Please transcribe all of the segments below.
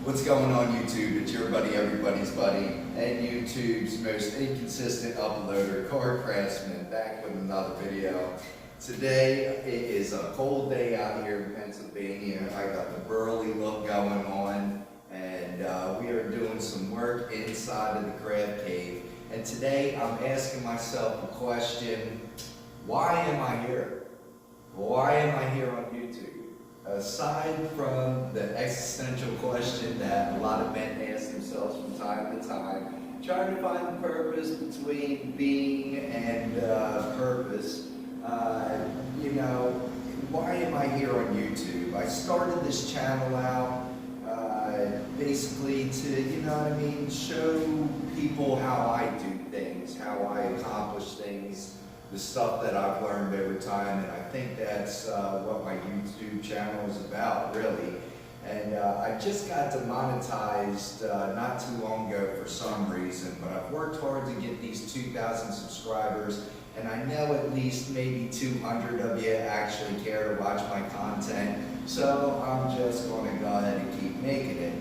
What's going on YouTube? It's your buddy, everybody's buddy, and YouTube's most inconsistent uploader, Car Craftsman, back with another video. Today, it is a cold day out here in Pennsylvania. I got the burly look going on, and we are doing some work inside of the crab cave. And today, I'm asking myself a question: why am I here? Why am I here on YouTube? Aside from the existential question that a lot of men ask themselves from time to time, trying to find the purpose between being and purpose, why am I here on YouTube? I started this channel out basically to, show people how I do things, how I accomplish things, the stuff that I've learned over time, and I think that's what my YouTube channel is about, really. And I just got demonetized not too long ago for some reason, but I've worked hard to get these 2,000 subscribers, and I know at least maybe 200 of you actually care to watch my content, so I'm just going to go ahead and keep making it.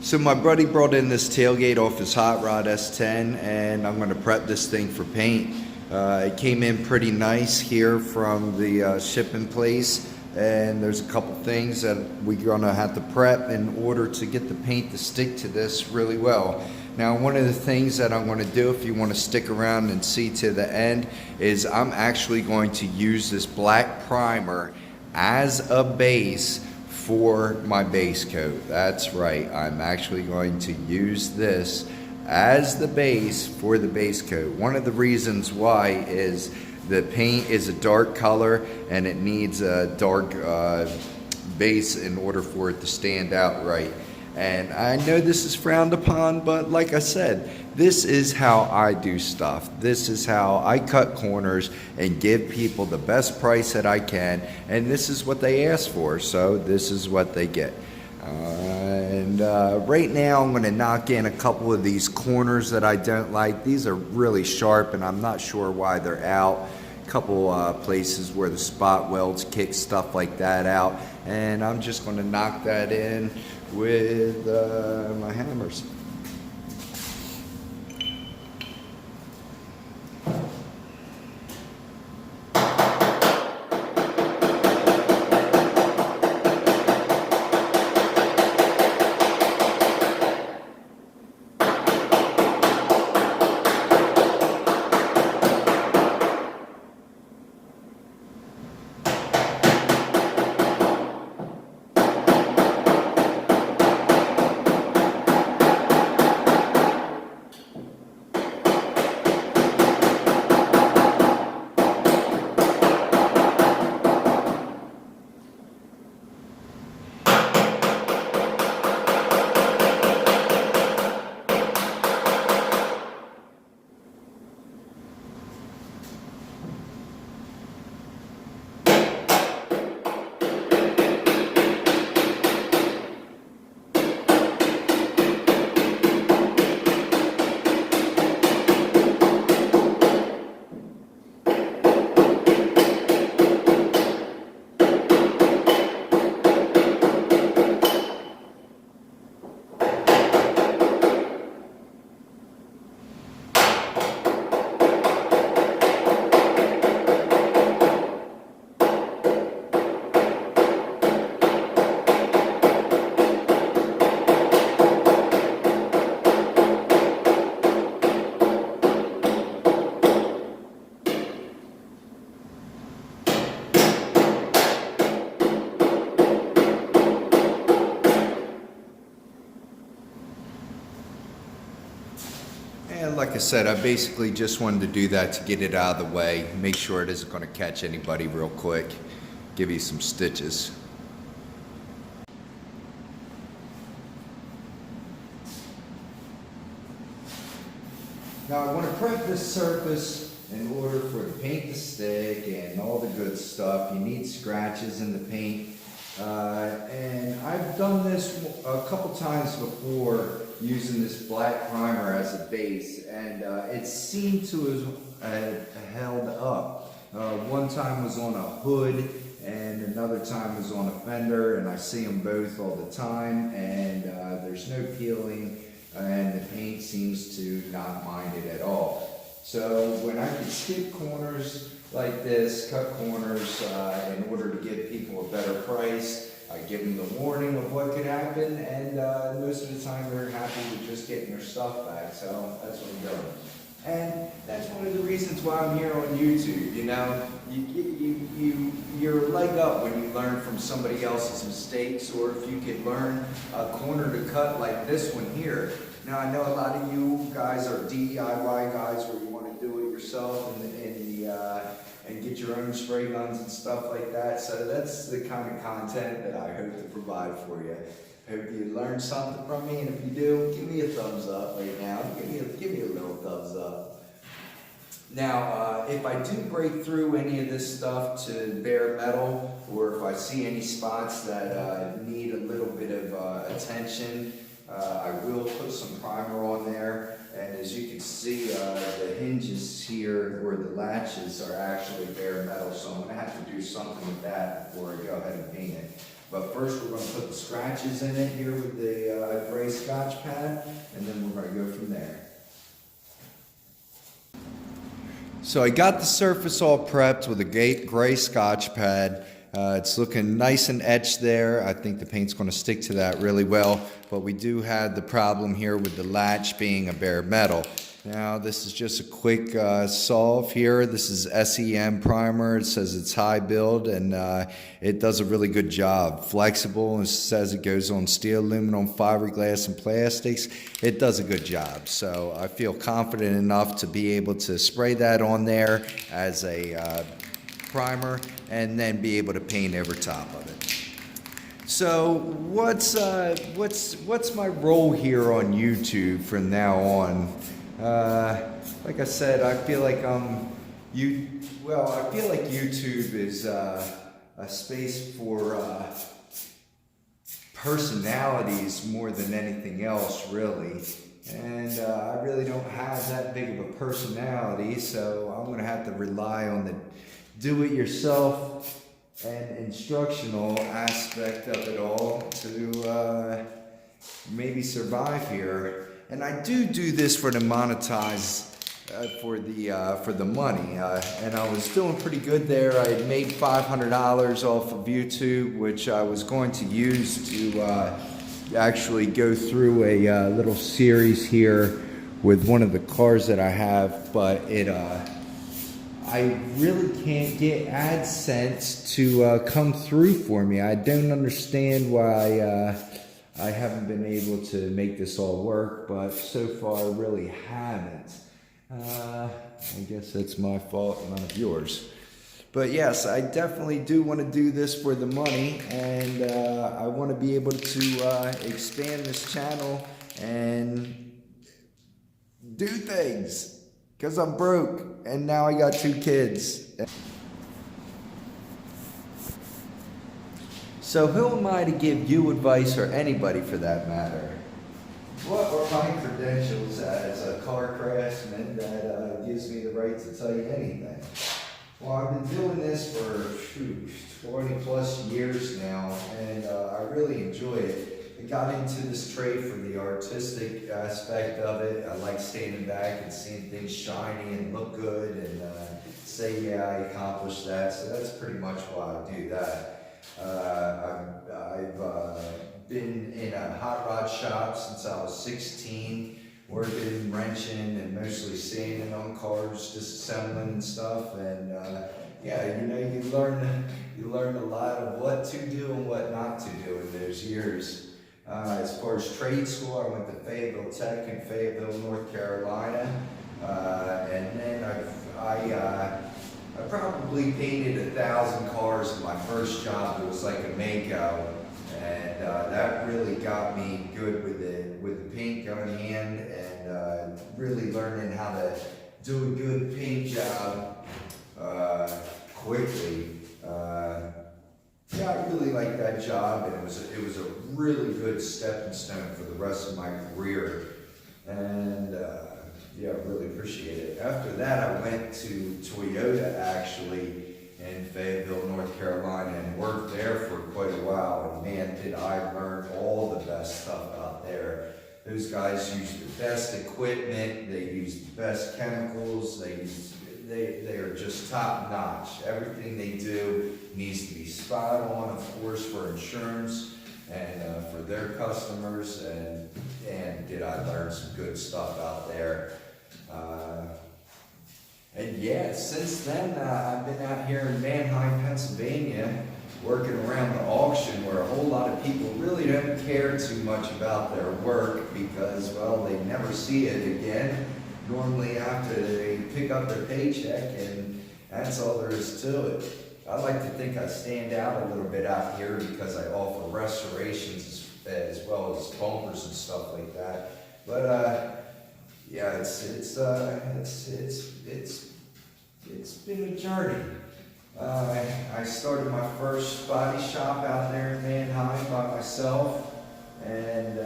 So my buddy brought in this tailgate off his Hot Rod S10, and I'm going to prep this thing for paint. It came in pretty nice here from the shipping place, and there's a couple things that we're going to have to prep in order to get the paint to stick to this really well. Now, one of the things that I'm going to do, if you want to stick around and see to the end, is I'm actually going to use this black primer as a base for my base coat. That's right, I'm actually going to use this as the base for the base coat. One of the reasons why is the paint is a dark color and it needs a dark base in order for it to stand out right. And I know this is frowned upon, but like I said, this is how I do stuff. This is how I cut corners and give people the best price that I can, and this is what they ask for, so this is what they get. Right now I'm going to knock in a couple of these corners that I don't like. These are really sharp and I'm not sure why they're out. A couple places where the spot welds kick stuff like that out, and I'm just going to knock that in with my hammers. And like I said, I basically just wanted to do that to get it out of the way, make sure it isn't going to catch anybody real quick, give you some stitches. Now I want to prep this surface in order for the paint to stick and all the good stuff. You need scratches in the paint. And I've done this a couple times before using this black primer as a base, and it seemed to have held up. One time was on a hood, and another time was on a fender, and I see them both all the time, and there's no peeling, and the paint seems to not mind it at all. So when I can skip corners like this, cut corners in order to give people a better price, I give them the warning of what could happen, and most of the time they're happy with just getting their stuff back, so that's what I'm doing. And that's one of the reasons why I'm here on YouTube. You know, you're a leg up when you learn from somebody else's mistakes, or if you can learn a corner to cut like this one here. Now, I know a lot of you guys are DIY guys where you want to do it yourself and get your own spray guns and stuff like that. So that's the kind of content that I hope to provide for you. Hope you learned something from me, and if you do, give me a thumbs up right now. Give me a little thumbs up. Now, if I do break through any of this stuff to bare metal, or if I see any spots that need a little bit of attention, I will put some primer on there. And as you can see, the hinges here, or the latches, are actually bare metal, so I'm going to have to do something with that before I go ahead and paint it. But first we're going to put the scratches in it here with the gray Scotch pad, and then we're going to go from there. So I got the surface all prepped with a gray Scotch pad. It's looking nice and etched there. I think the paint's going to stick to that really well, but we do have the problem here with the latch being a bare metal. Now this is just a quick solve here. This is Sem Primer. It says it's high build, and it does a really good job. Flexible, and it says it goes on steel, aluminum, fiberglass, and plastics. It does a good job. So I feel confident enough to be able to spray that on there as a primer, and then be able to paint over top of it. So what's my role here on YouTube from now on? Like I said, I feel like I feel like YouTube is a space for personalities more than anything else, really. And I really don't have that big of a personality, so I'm gonna have to rely on the do-it-yourself and instructional aspect of it all to maybe survive here. And I do this for the monetize, for the money. And I was doing pretty good there. I had made $500 off of YouTube, which I was going to use to actually go through a little series here with one of the cars that I have, but I really can't get AdSense to come through for me. I don't understand why I haven't been able to make this all work, but so far I really haven't. I guess that's my fault, none of yours. But yes, I definitely do want to do this for the money, and I want to be able to expand this channel and do things, because I'm broke, and now I got 2 kids. So who am I to give you advice, or anybody for that matter? What are my credentials as a car craftsman that gives me the right to tell you anything? Well, I've been doing this for 20 plus years now, and I really enjoy it. I got into this trade for the artistic aspect of it. I like standing back and seeing things shiny and look good, and say, yeah, I accomplished that. So that's pretty much why I do that. I've been in a hot rod shop since I was 16, working, wrenching, and mostly sanding on cars, disassembling and stuff. And yeah, you know, you learn a lot of what to do and what not to do in those years. As far as trade school, I went to Fayetteville Tech in Fayetteville, North Carolina, and then I probably painted 1,000 cars in my first job. It was like a Mako, and that really got me good with the paint gun in hand, and really learning how to do a good paint job quickly. Yeah, I really liked that job, and it was a really good stepping stone for the rest of my career, and yeah, I really appreciate it. After that, I went to Toyota, actually, in Fayetteville, North Carolina, and worked there for quite a while. And man, did I learn all the best stuff out there. Those guys use the best equipment, they use the best chemicals, they are just top notch. Everything they do needs to be spot on, of course, for insurance and for their customers. And did I learn some good stuff out there. And yeah, since then, I've been out here in Manheim, Pennsylvania, working around the auction where a whole lot of people really don't care too much about their work because, well, they never see it again. Normally after they pick up their paycheck, and that's all there is to it. I like to think I stand out a little bit out here because I offer restorations as well as bumpers and stuff like that. But yeah, it's been a journey. I started my first body shop out there in Manheim by myself, and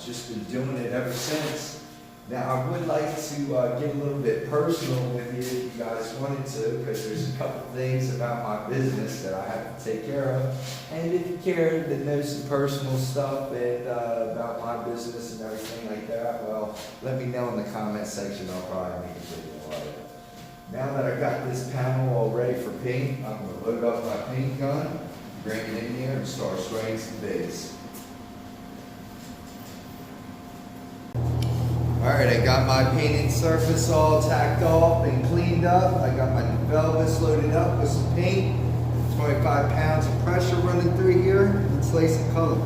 just been doing it ever since. Now, I would like to get a little bit personal with you if you guys wanted to, because there's a couple things about my business that I have to take care of. And if you care to know some personal stuff and, about my business and everything like that, well, let me know in the comment section. I'll probably make a video about it. Now that I got this panel all ready for paint, I'm going to load up my paint gun, bring it in here, and start spraying some base. Alright, I got my painted surface all tacked off and cleaned up. I got my velvets loaded up with some paint. 25 pounds of pressure running through here. Let's lay some color.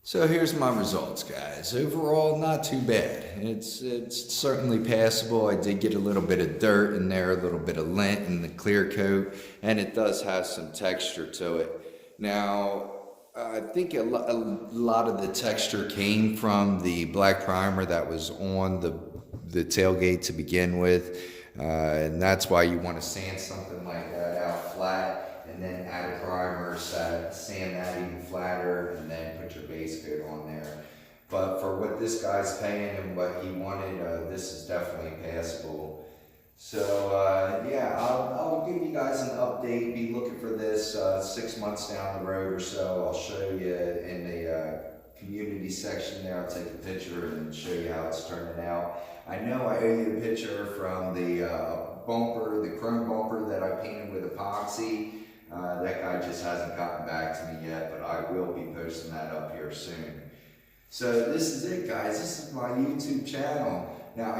So here's my results, guys. Overall, not too bad. It's certainly passable. I did get a little bit of dirt in there, a little bit of lint in the clear coat, and it does have some texture to it. Now, I think a lot of the texture came from the black primer that was on the tailgate to begin with, and that's why you want to sand something like that out flat, and then add a primer, sand that even flatter, and then put your base coat on there. But for what this guy's paying and what he wanted, this is definitely passable. So yeah, I'll give you guys an update. Be looking for this 6 months down the road or so. I'll show you in the community section there. I'll take a picture and show you how it's turning out. I know I owe you a picture from the bumper, the chrome bumper that I painted with epoxy. That guy just hasn't gotten back to me yet, but I will be posting that up here soon. So this is it, guys. This is my YouTube channel. Now,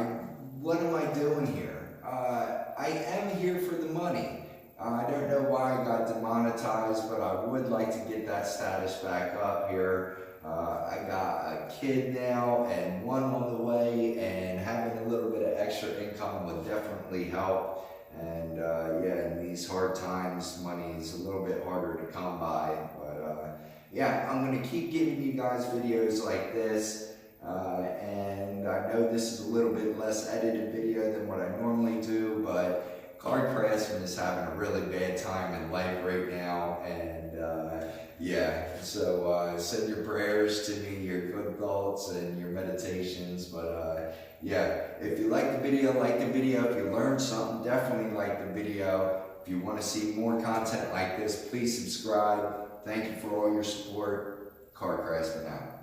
what am I doing here? I am here for the money. I don't know why I got demonetized, but I would like to get that status back up here. I got a kid now and one on the way, and having a little bit of extra income would definitely help. And yeah, in these hard times, money is a little bit harder to come by. But yeah, I'm going to keep giving you guys videos like this. And I know this is a little bit less edited video than what I normally do, but card craftsman is having a really bad time in life right now. And yeah, so send your prayers to me, your good thoughts and your meditations. But yeah, if you like the video, like the video. If you learned something, definitely like the video. If you want to see more content like this, please subscribe. Thank you for all your support. Card craftsman out.